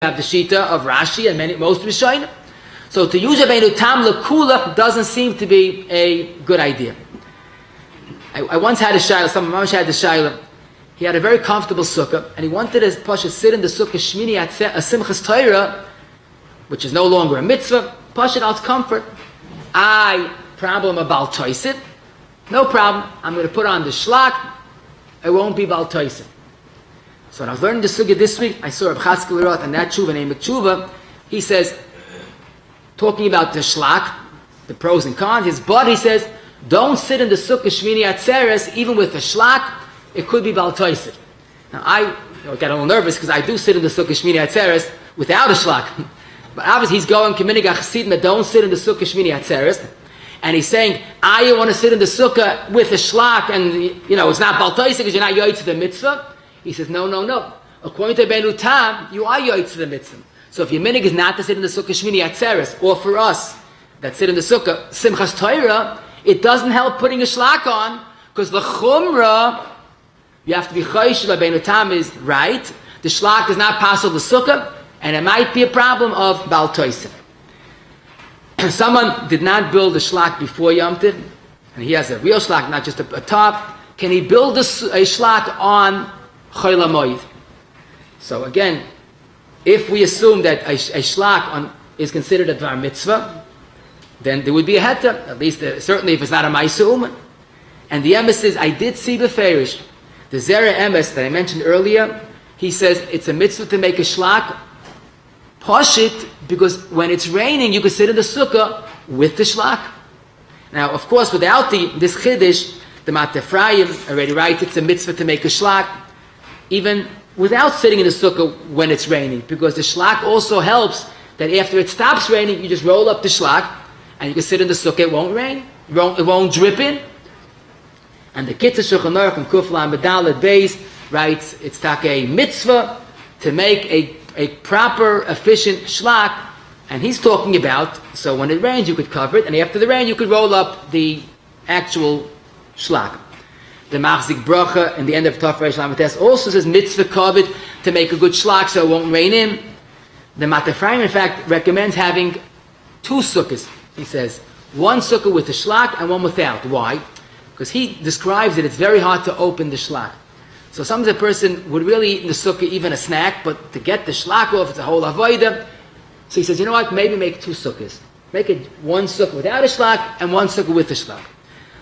have the Shita of Rashi and most Rishonim. So to use Rabbeinu Tam L'Kula doesn't seem to be a good idea. I once had a shayla, some Mamash had the shayla. He had a very comfortable sukkah, and he wanted his Pasha sit in the sukkah Shmini Atzeh, a Simchas Torah, which is no longer a mitzvah. Pasha out comfort. Problem about Toisit. No problem. I'm going to put on the Shlag. It won't be Bal Toisit. So when I was learning the Sukkah this week, I saw Reb Chatzkel Rot and that tshuva named Tshuva. He says, talking about the Shlag, the pros and cons, he says, don't sit in the Sukkah Shmini Atzeres, even with the Shlag, it could be Bal Toisit. Now I get a little nervous because I do sit in the Sukkah Shmini Atzeres without a Shlag. But obviously he's going, K'minig HaChassidim, don't sit in the Sukkah Shmini Atzeres. And he's saying, I want to sit in the Sukkah with a Shlag, and it's not Bal Toisit because you're not yoy to the mitzvah. He says, no. According to Rabbeinu Tam, you are yoy to the mitzvah. So if your minig is not to sit in the Sukkah Shmini Atzeres, or for us that sit in the Sukkah Simchas Torah, it doesn't help putting a Shlag on, because the Chumrah, you have to be chosh. Rabbeinu Tam is right. The Shlag is not possible the Sukkah, and it might be a problem of Bal Toisit. Someone did not build a Shlag before Yom Tov, and he has a real Shlag, not just a top. Can he build a Shlag on Chol HaMoed? So again, if we assume that a Shlag is considered a Dvar Mitzvah, then there would be a Heta, at least certainly if it's not a Ma'aseh. And the emes is, I did see Beferish, the Zera emes that I mentioned earlier, he says it's a mitzvah to make a Shlag, Pashit, because when it's raining, you can sit in the Sukkah with the Shlag. Now, of course, without this Chiddush, the Matefrayim already writes it's a mitzvah to make a Shlag, even without sitting in the Sukkah when it's raining, because the Shlag also helps that after it stops raining, you just roll up the Shlag, and you can sit in the Sukkah, it won't rain, it won't drip in. And the Kitzur Shulchan Aruch and Kufla Medalad Beis writes, it's a mitzvah to make a proper, efficient Shlag, and he's talking about, so when it rains, you could cover it, and after the rain, you could roll up the actual Shlag. The Machzik Bracha in the end of Tov Reish Lamed also says mitzvah covered to make a good Shlag so it won't rain in. The Matefrayim, in fact, recommends having two sukkahs. He says, one sukkah with a Shlag and one without. Why? Because he describes that it's very hard to open the Shlag. So sometimes a person would really eat in the Sukkah even a snack, but to get the Shlag off, it's a whole avodah. So he says, you know what, maybe make two sukkahs. Make it one sukkah without a Shlag and one sukkah with a Shlag.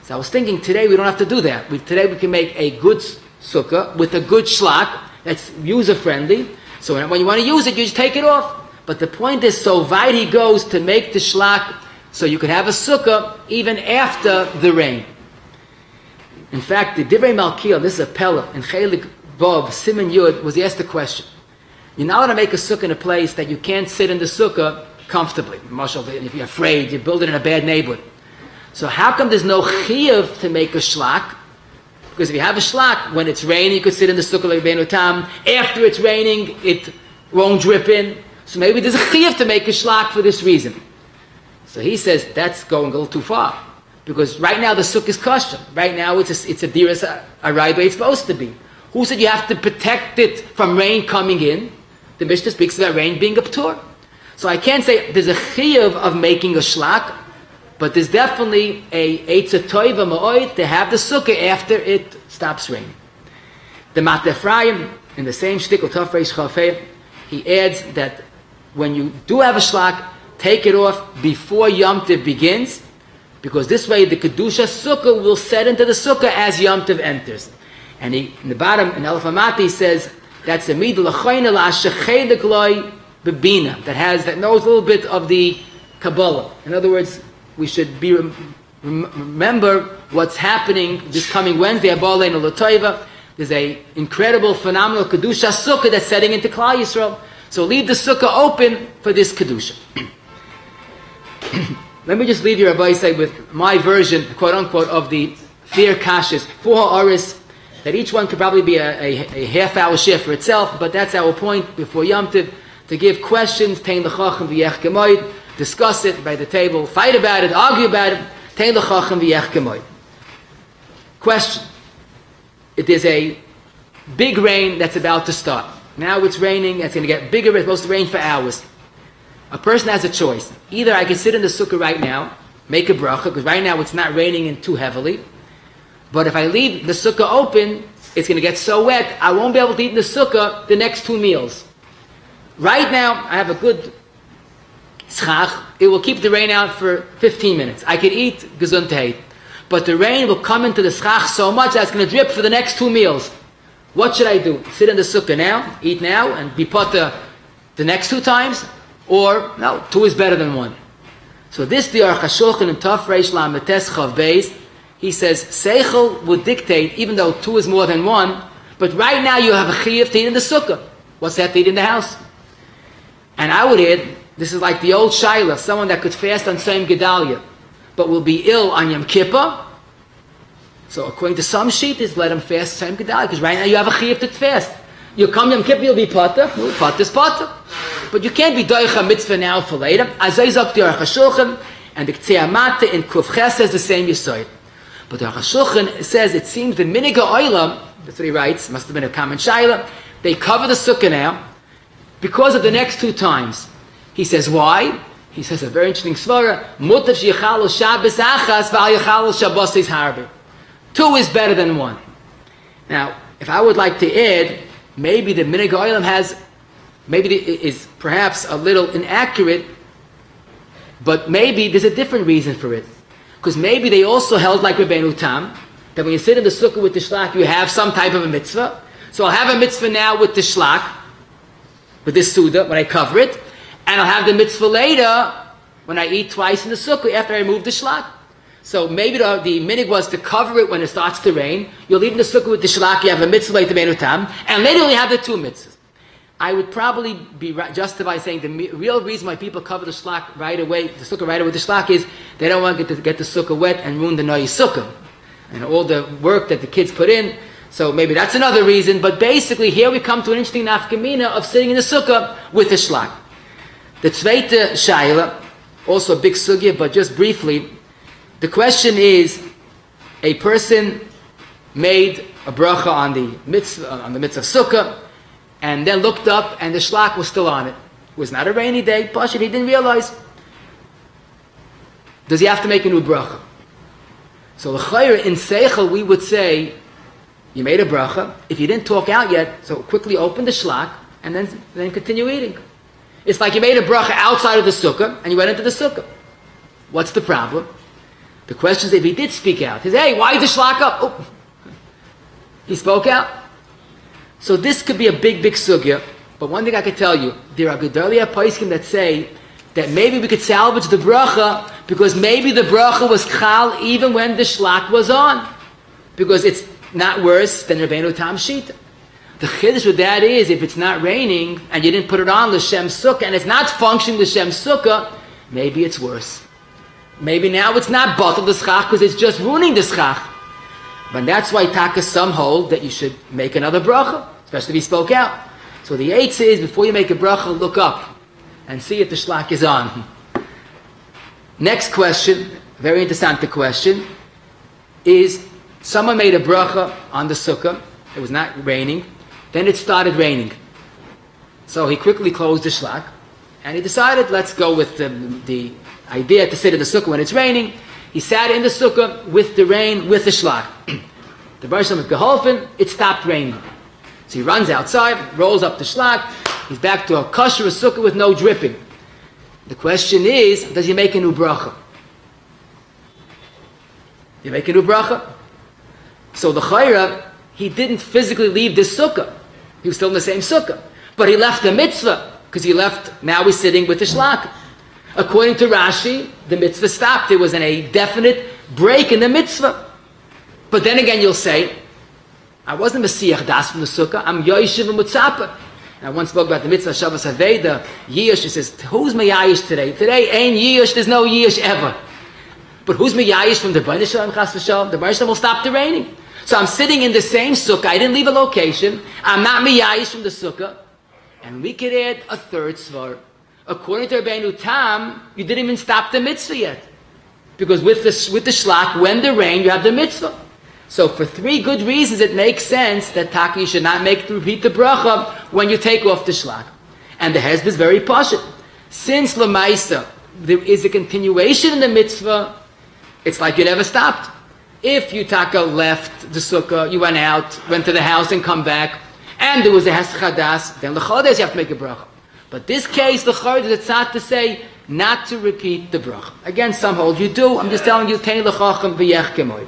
So I was thinking today we don't have to do that. Today we can make a good sukkah with a good Shlag that's user-friendly. So when you want to use it, you just take it off. But the point is, so weit he goes to make the Shlag so you can have a sukkah even after the rain. In fact, the Divrei Malkiel, this is a Pella, in Chelik Vov, Siman Yud, was asked the question. You're not allowed to make a sukkah in a place that you can't sit in the sukkah comfortably. Marshal, if you're afraid, you build it in a bad neighborhood. So how come there's no chiyuv to make a Shlag? Because if you have a Shlag, when it's raining, you could sit in the sukkah like Rabbeinu Tam. After it's raining, it won't drip in. So maybe there's a chiyuv to make a Shlag for this reason. So he says that's going a little too far. Because right now the sukkah is kosher. Right now it's a diras arai the way it's supposed to be. Who said you have to protect it from rain coming in? The Mishnah speaks about rain being a ptur. So I can't say there's a chiyuv of making a Shlag, but there's definitely a eitzah toiva ma'oid to have the sukkah after it stops raining. The Matefrayim, in the same shtickle Tov Reish Chafei, he adds that when you do have a Shlag, take it off before Yom Tov begins, because this way the Kedusha Sukkah will set into the Sukkah as Yom Tov enters. And in the bottom, in Elef Amati, he says, that's a middle l'choyna la'ashechedek loy bebina, that knows a little bit of the Kabbalah. In other words, we should remember what's happening this coming Wednesday, Abba Leinu L'Toiva. There's an incredible, phenomenal Kedusha Sukkah that's setting into Klal Yisrael. So leave the Sukkah open for this Kedusha. Let me just leave you, Rabbi Say, with my version, quote unquote, of the Fear Kashas, 4 hours, that each one could probably be a half-hour shift for itself, but that's our point before Yom Tov, to give questions, Tein L'Chacham V'yech Gemoid, discuss it by the table, fight about it, argue about it, Tein L'Chacham V'yech Gemoid. Question. It is a big rain that's about to start. Now it's raining, it's going to get bigger, it's supposed to rain for hours. A person has a choice. Either I can sit in the sukkah right now, make a bracha, because right now it's not raining in too heavily. But if I leave the sukkah open, it's going to get so wet, I won't be able to eat in the sukkah the next 2 meals. Right now, I have a good schach. It will keep the rain out for 15 minutes. I can eat gesundheit. But the rain will come into the schach so much that it's going to drip for the next 2 meals. What should I do? Sit in the sukkah now, eat now, and be potter the next 2 times? Or, no, 2 is better than 1. So this, the Aruch HaShulchan in Taf Reish Lamed Tes Chav Beis, he says, Seichel would dictate, even though 2 is more than 1, but right now you have a chiyuv to eat in the sukkah. What's that to eat in the house? And I would add, this is like the old Shaila, someone that could fast on Tzom Gedalia, but will be ill on Yom Kippur. So according to some shittas, let him fast Tzom Gedalia, because right now you have a chiyuv to fast. You come Yom Kippur, you'll be potter. Well, potter is potter. But you can't be doich a mitzvah now for later. Azay zok the Aruch HaShulchan, and the K'tzei Amata in Kuf Ches says the same yisoid. But the Aruch HaShulchan says it seems the Minig HaOlam, that's what he writes, must have been a common Shaila, they cover the sukkah now because of the next 2 times. He says, why? He says a very interesting svara, Mutav sheyichalu Shabbos achas v'al yichalu Shabbosis harbe. 2 is better than 1. Now, if I would like to add, maybe the Minig HaOlam is perhaps a little inaccurate, but maybe there's a different reason for it. Because maybe they also held like Rabbeinu Tam, that when you sit in the sukkah with the Shlag, you have some type of a mitzvah. So I'll have a mitzvah now with the Shlag, with this Suda, when I cover it, and I'll have the mitzvah later, when I eat twice in the sukkah, after I remove the Shlag. So maybe the minig was to cover it when it starts to rain. You'll eat in the sukkah with the Shlag, you have a mitzvah like the Rabbeinu Tam, and later you have the 2 mitzvahs. I would probably be justified saying the real reason why people cover the Shlag right away, the sukkah right away with the Shlag, is they don't want to get the sukkah wet and ruin the noy sukkah and all the work that the kids put in. So maybe that's another reason. But basically, here we come to an interesting nafkamina of sitting in the sukkah with the Shlag. The zweite shaila, also a big sugya, but just briefly, the question is: a person made a bracha on the mitzvah of sukkah, and then looked up, and the Shlag was still on it. It was not a rainy day, Pashut, he didn't realize. Does he have to make a new bracha? So the chayr in Seichel, we would say, you made a bracha, if you didn't talk out yet, so quickly open the Shlag, and then continue eating. It's like you made a bracha outside of the sukkah, and you went into the sukkah. What's the problem? The question is, if he did speak out, he said, hey, why is the Shlag up? Oh. He spoke out. So this could be a big sugya, but one thing I could tell you, there are Gedolei HaPoskim that say that maybe we could salvage the bracha because maybe the bracha was chal even when the Shlag was on, because it's not worse than Rabbeinu Tam Shita. The chiddush with that is, if it's not raining and you didn't put it on l'shem sukkah and it's not functioning l'shem sukkah, maybe it's worse. Maybe now it's not batel the schach because it's just ruining the schach. But that's why Taka some hold that you should make another bracha, especially if he spoke out. So the eighth is, before you make a bracha, look up and see if the Shlag is on. Next question, very interesting question, is someone made a bracha on the sukkah. It was not raining. Then it started raining. So he quickly closed the Shlag, and he decided, let's go with the idea to sit in the sukkah when it's raining. He sat in the sukkah with the rain, with the Shlag. The Baruch Shem geholfen, it stopped raining. So he runs outside, rolls up the Shlag, he's back to a kosher sukkah with no dripping. The question is, does he make a new bracha? You make a new bracha? So the chayra, he didn't physically leave this sukkah. He was still in the same sukkah. But he left the mitzvah, because now he's sitting with the Shlag. According to Rashi, the mitzvah stopped. There was a definite break in the mitzvah. But then again, you'll say, I wasn't Messiach Das from the sukkah. I'm Yoishiv and Mutzapa. And I once spoke about the mitzvah Shabbos Haveda, Yish. He says, who's Meyayish today? Today ain't Yish. There's no Yish ever. But who's Meyayish from the Bnei Shalom Chas v'Shalom? The Bnei Shalom will stop the raining. So I'm sitting in the same sukkah. I didn't leave a location. I'm not Meyayish from the sukkah. And we could add a third svar. According to Rabbeinu Tam, you didn't even stop the mitzvah yet. Because with the Shlag, when the rain, you have the mitzvah. So for three good reasons, it makes sense that Taki should not repeat the bracha when you take off the shlag. And the hezbollah is very pashut. Since Lamaisa, there is a continuation in the mitzvah, it's like you never stopped. If you taka left the sukkah, you went out, went to the house and come back, and there was a heschadas, then l'chodesh you have to make a bracha. But this case, l'chodesh, it's not to say not to repeat the bracha. Again, some hold you do. I'm just telling you, tein l'chacham v'yech kemoy.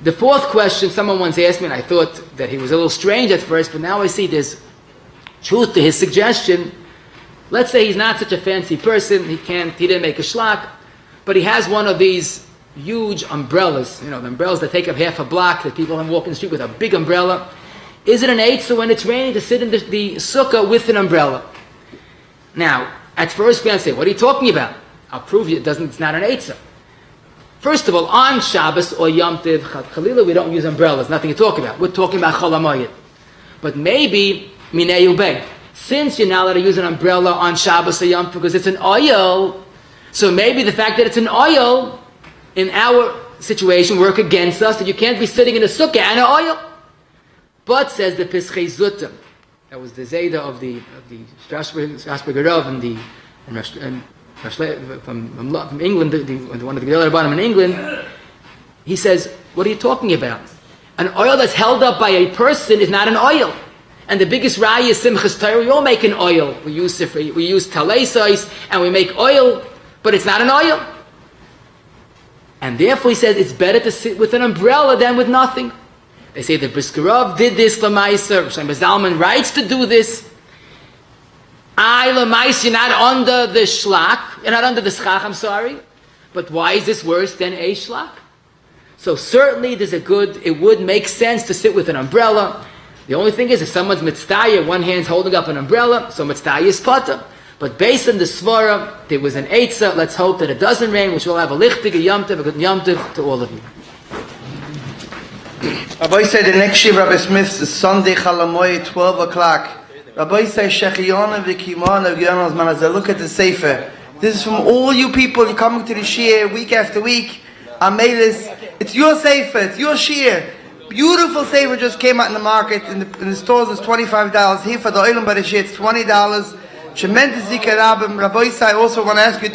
The fourth question, someone once asked me, and I thought that he was a little strange at first, but now I see there's truth to his suggestion. Let's say he's not such a fancy person, he didn't make a shlag, but he has one of these huge umbrellas, the umbrellas that take up half a block, that people can walk in the street with a big umbrella. Is it an eitzah when it's raining to sit in the sukkah with an umbrella? Now, at first glance, say, what are you talking about? I'll prove you it's not an eitzah. First of all, on Shabbos or Yom Tov, Chalila, we don't use umbrellas, nothing to talk about. We're talking about Chol HaMoed. But maybe, Minei Ubeg, since you're not allowed to use an umbrella on Shabbos or Yom Tov because it's an oil, so maybe the fact that it's an oil, in our situation, work against us, that you can't be sitting in a sukkah and an oil. But, says the Pischei Zutim, that was the Zayda of the Strasburger Rav from England, one of the other bottom in England, he says, what are you talking about? An oil that's held up by a person is not an oil. And the biggest raya is Simchas Torah. We all make an oil. We use talesais and we make oil, but it's not an oil. And therefore he says it's better to sit with an umbrella than with nothing. They say that Briskerov did this, Lamaisa, Rav Zalman writes to do this. Lamaisa, you're not under the shlak, you're not under the schach, I'm sorry. But why is this worse than a shlak? So certainly it would make sense to sit with an umbrella. The only thing is, if someone's mitzvah, one hand's holding up an umbrella, so mitzvah is pata. But based on the svara, there was an eitzah. Let's hope that it doesn't rain, which will have a lichtig, a yom tov, a good yom tov to all of you. Rabbi said the next year, Rabbi Smith, is Sunday, Chalamoy, 12 o'clock. Rabbi said, Shechiyona v'kimona v'yonos manazah. Look at the sefer. This is from all you people. You're coming to the shir week after week. Amelis, it's your sefer, it's your shir. Beautiful sefer just came out in the market. In the stores, it's $25. Here for the Olam by the shir, it's $20. Tremendous zikar rabbim. Rabbi said, I also want to ask you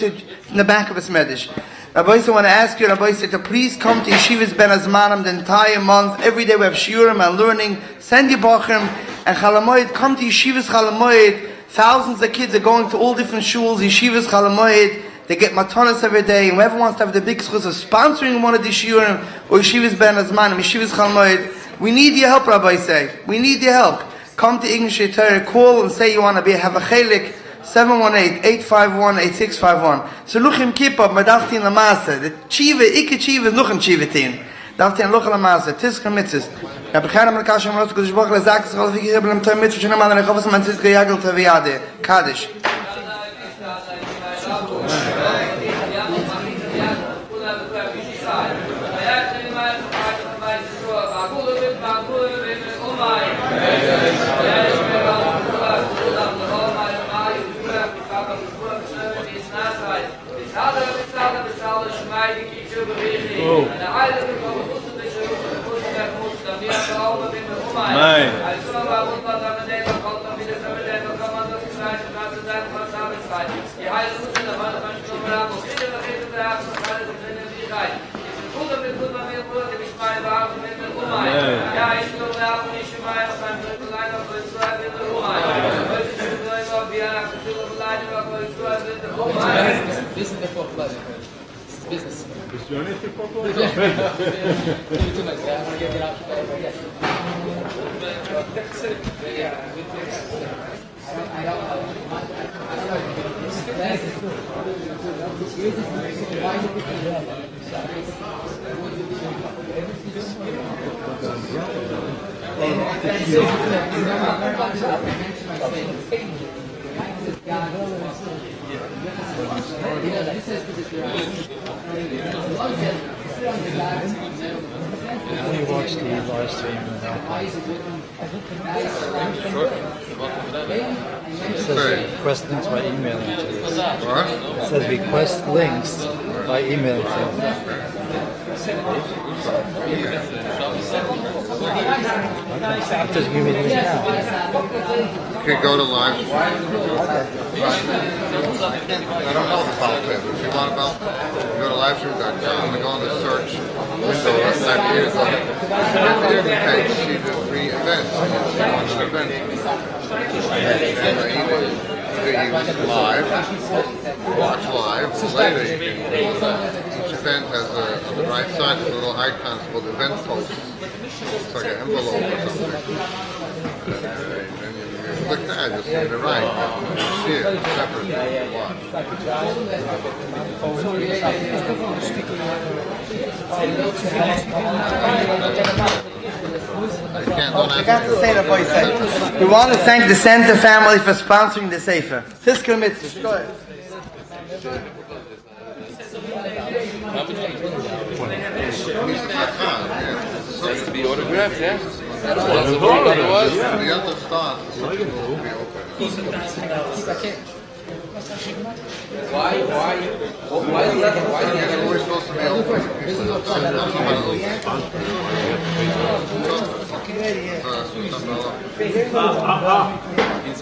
in the back of a smedish. Rabbi said, I want to ask you, Rabbi said, to please come to Yeshivas Ben Azmanim the entire month. Every day we have shiurim and learning. Send your bochim and Chalamoyed. Come to Yeshivas Chalamoyed. Thousands of kids are going to all different shuls. Yeshivas Chalamoyed. They get matanas every day. And whoever wants to have the big schus of sponsoring one of these shiurim or Yeshivas Ben Azmanim, Yeshivas Chalamoyed. We need your help, Rabbi say. We need your help. Come to English Torah. Call and say you want to have a chelik. 718-851-8651. So Luchem Kippur, Madaftin Lamasa. The Chiva, Ike Chiva is Luchem Chivatin. Daftin Luchem Lamasa. Tiska Mitzis. Rabbi Chaim Melkashim Rosh Kodesh Baruch Lezak S'chol V'Kir B'Lem Toy Mitzvah Shenam Adonai Chovas Mantzis G'Yagel Taviyade. Kaddish. This is the full pleasure. This is business. Is your name the full pleasure? Too much, man. I want to get out. How do you watch the live stream? It says request links by emailing to this. It says request links by emailing to this. Just give me the link now. Okay, go to live. I don't know the file pay, but if you want about, go to livestream.com and go on the search window right back here. Go to the page, see the three events. One event. You listen live, watch live, later you can, each event has on the right side, there's little icons called event posts. It's like an envelope or something. And you click that, you'll see the right. You see it separately to watch. I got to say the voice. We want to thank the Center family for sponsoring the Sefer. Sisker Mitzvah. Go ahead. Supposed to be autographed, yeah? The other start will be open. Why is that? Why is It's always supposed to be open. He's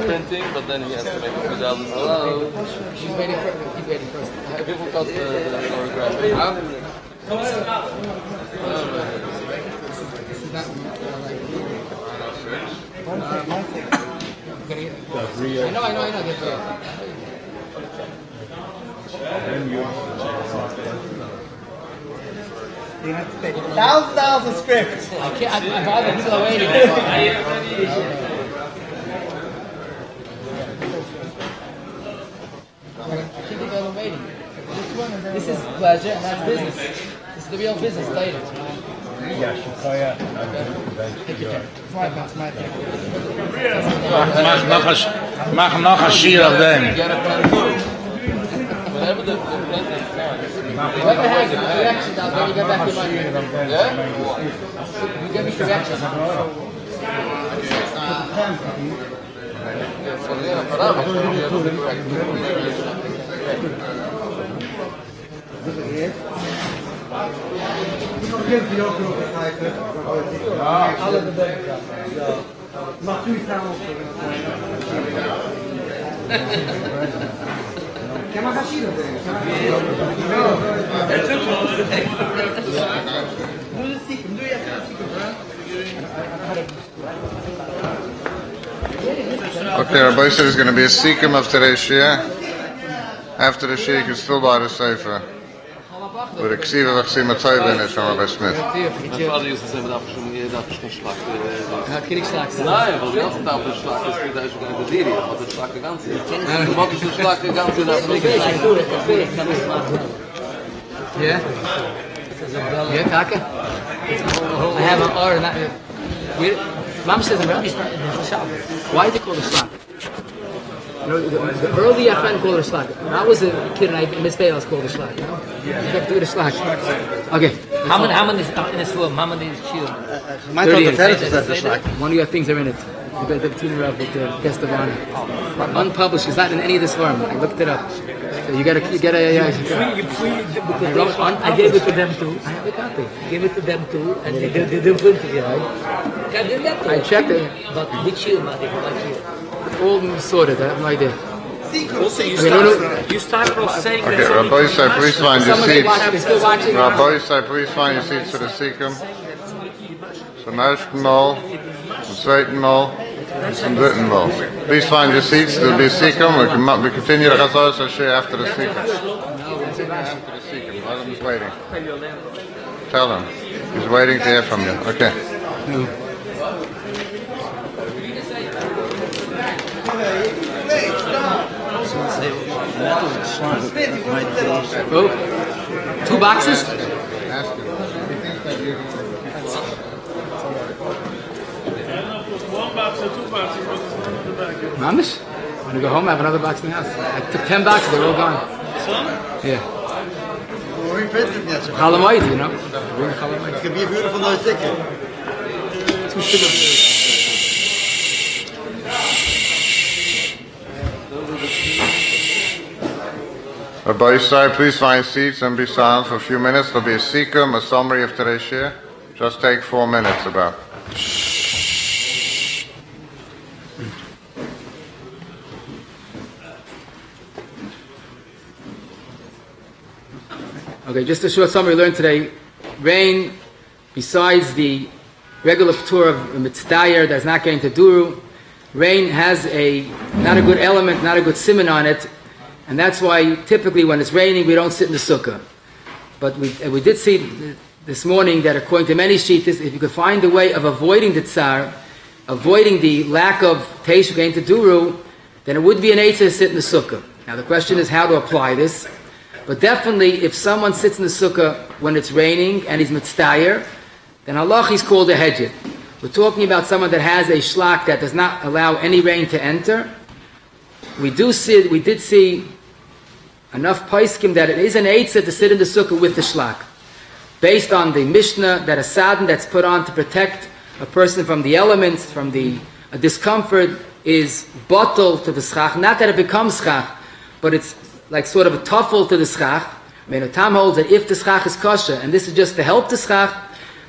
printing, but then he has to make it without the Hello. He's waiting first. People cut the autograph. This is not. I know. You have to pay $1,000 a script. I can't. I'm bothered until waiting. I can't think of waiting. This is pleasure and that's business. This is the real business later. Mach noch a sheet of them. Whatever the print is fine. Whoever has the corrections, I'll get you back your money. Yeah? You give me corrections. Okay, Rabbi said there's going to be a sikkim of today's shia. After the shia, you can still buy the sefer. With a ksiva v'chsim atayv in it from Rabbi Smith. My father used to say, darf ich nicht Schlag. Hat kein Schlag. Nein, weil die ganze Tag auf den Schlag ist, da ist sogar der Diri, aber der Schlag der ganze. Du machst den Schlag der ganze, das ist nicht Yeah? Yeah, Kaka? I have an order. Mom says I'm ready. Why is it called a Shlag? You know, the early FN called it a Shlag. When I was a kid and I missed I was called a Shlag. You know? You have to do the Shlag. Okay. How many is in this room? How many is children? My daughter said it's like. One of your things are in it. You got the tuner up with the guest of honor. Unpublished. It's not in any of this form. I looked it up. So you get a. I gave it to them too. I have a copy. I gave it to them too, and they didn't print it, right? I checked it. But which year, Madi? All sorted. I have no idea. Also, you started off saying Okay, Rabbi Yisai, please find your Someone seats. watching, still watching. Rabbi Yisai, please find your seats for the sikkim. Zum ersten Mal, zum zweiten Mal, and zum dritten Mal. Please find your seats. There'll be a sikkim. We continue the Chazal Shashir after the sikkim. After the sikkim. Adam is waiting. Tell him. He's waiting to hear from you. Okay. Oh, 2 boxes? Ask him. Mamish? When I go home, I have another box in the house. I took 10 boxes, they're all gone. Yeah. Chalamoid, you know? It's gonna be a beautiful nice ticket. 2 stickers. Rabbi Yisrael, please find seats and be silent for a few minutes. There'll be a sikkim, a summary of today's shir. Just take 4 minutes about. Okay, just a short summary we learned today. Rain, besides the regular tour of mitzdayer that's not getting to duru, rain has not a good element, not a good siman on it, and that's why typically when it's raining we don't sit in the sukkah. But we did see this morning that according to many shittas, if you could find a way of avoiding the tsar, avoiding the lack of teish getting to duru, then it would be an eitzah to sit in the sukkah. Now the question is how to apply this. But definitely, if someone sits in the sukkah when it's raining and he's mitzdayer, then halach is called a hedjit. We're talking about someone that has a shlak that does not allow any rain to enter. We did see enough paiskim that it is an eitzah to sit in the sukkah with the shlak, based on the Mishnah that a sadin that's put on to protect a person from the elements, from the discomfort, is bottle to the schach. Not that it becomes schach, but it's like sort of a tuffle to the schach. Tam holds that if the schach is kosher, and this is just to help the schach,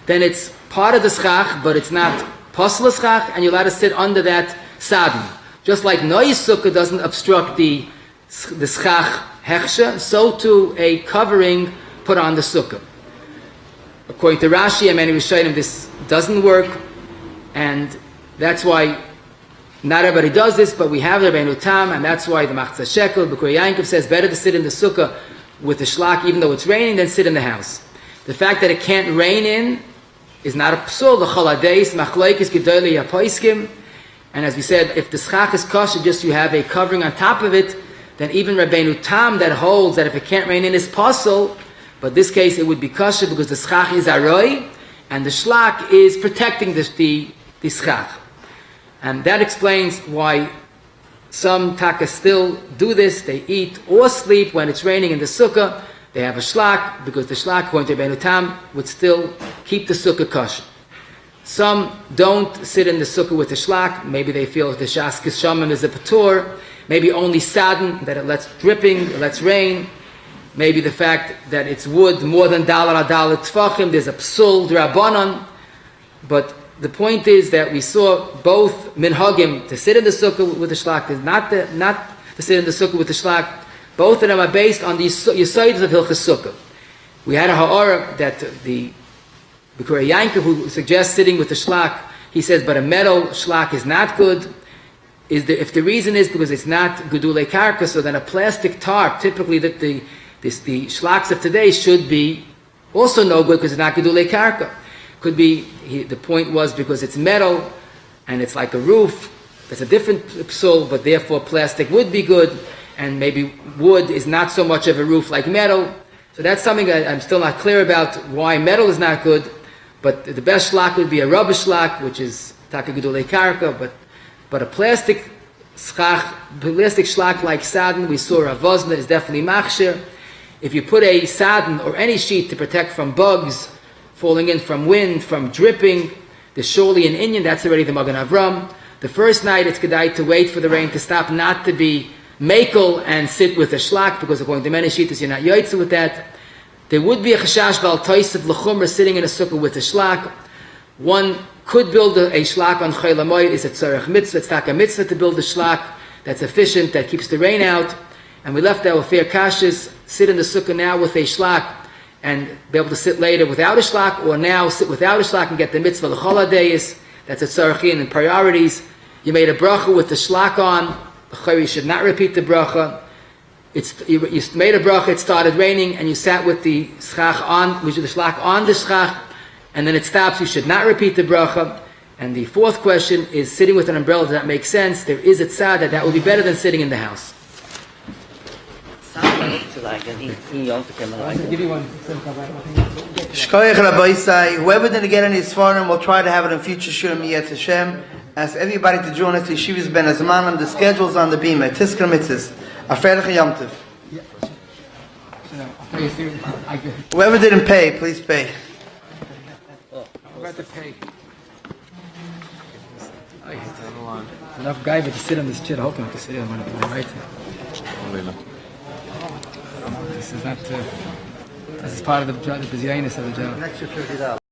then it's part of the schach, but it's not posel schach, and you're allowed to sit under that sadin. Just like nois sukkah doesn't obstruct the schach hechsha, so too a covering put on the sukkah. According to Rashi and many Rishonim, this doesn't work, and that's why not everybody does this, but we have the Rabbeinu Tam, and that's why the Machzah Shekel, Rabbi Yakov says, better to sit in the sukkah with the shlak, even though it's raining, than sit in the house. The fact that it can't rain in is not a psul, the choladeis, machloikis gedolei hapoiskim, and as we said, if the schach is kosher, just you have a covering on top of it, then even Rabbeinu Tam that holds that if it can't rain in is possible, but in this case it would be kosher because the schach is aroi, and the shlak is protecting the schach. And that explains why some takas still do this. They eat or sleep when it's raining in the sukkah. They have a shlak, because the shlak, according to Rabbeinu Tam, would still keep the sukkah kosher. Some don't sit in the sukkah with the shlak. Maybe they feel the shas kishaman is a patur. Maybe only sadden, that it lets dripping, it lets rain. Maybe the fact that it's wood more than dalar adalat tfachim, there's a psul drabanan. But the point is that we saw both minhagim to sit in the sukkah with the shlak, not to sit in the sukkah with the shlak. Both of them are based on the yesodis of Hilchas Sukkah. We had a ha'ara that the Rabbi Yankov, who suggests sitting with the shlak, he says, but a metal shlak is not good. If the reason is because it's not gedulei karka, so then a plastic tarp, typically the shlaks of today should be also no good because it's not gedulei karka. Could be, the point was because it's metal and it's like a roof, that's a different psul, but therefore plastic would be good, and maybe wood is not so much of a roof like metal. So that's something I'm still not clear about why metal is not good, but the best shlak would be a rubber shlak, which is taka gedulei karka, but a plastic shlak like sadin, we saw Rav Vozna is definitely machshir. If you put a sadin or any sheet to protect from bugs, falling in from wind, from dripping, there's surely an Inyan, that's already the Magen Avram. The first night it's kedai to wait for the rain to stop, not to be makel and sit with a shlak, because according to many shittas you're not yoitze with that. There would be a chashash bal toisef l'chumra sitting in a sukkah with a shlak. One could build a shlak on chayla moed, is a tzarech mitzvah, it's taka mitzvah to build a shlak that's efficient, that keeps the rain out. And we left our fair kashas, sit in the sukkah now with a shlak, and be able to sit later without a shlak, or now sit without a shlak and get the mitzvah l'chol deis. That's a tzarachin and priorities. You made a bracha with the shlak on, you should not repeat the bracha. You made a bracha, it started raining, and you sat with the schach on, with the shlak on the schach, and then it stops, you should not repeat the bracha. And the fourth question is sitting with an umbrella, does that make sense? There is a tzad that would be better than sitting in the house. Shkoyach Rabbi Isai, whoever didn't get any svarim, we'll try to have it in future shurim Yetz Hashem. Ask everybody to join us to Yeshivas Ben Azmanim. The schedule's on the beamer. Tiskra mitzvahs. Afreidach Yom Tov. Whoever didn't pay, please pay. I'm about to pay. Enough guy but to sit on this chair. I hope not to sit on one of them, right? This is not. This is part of the business of the job.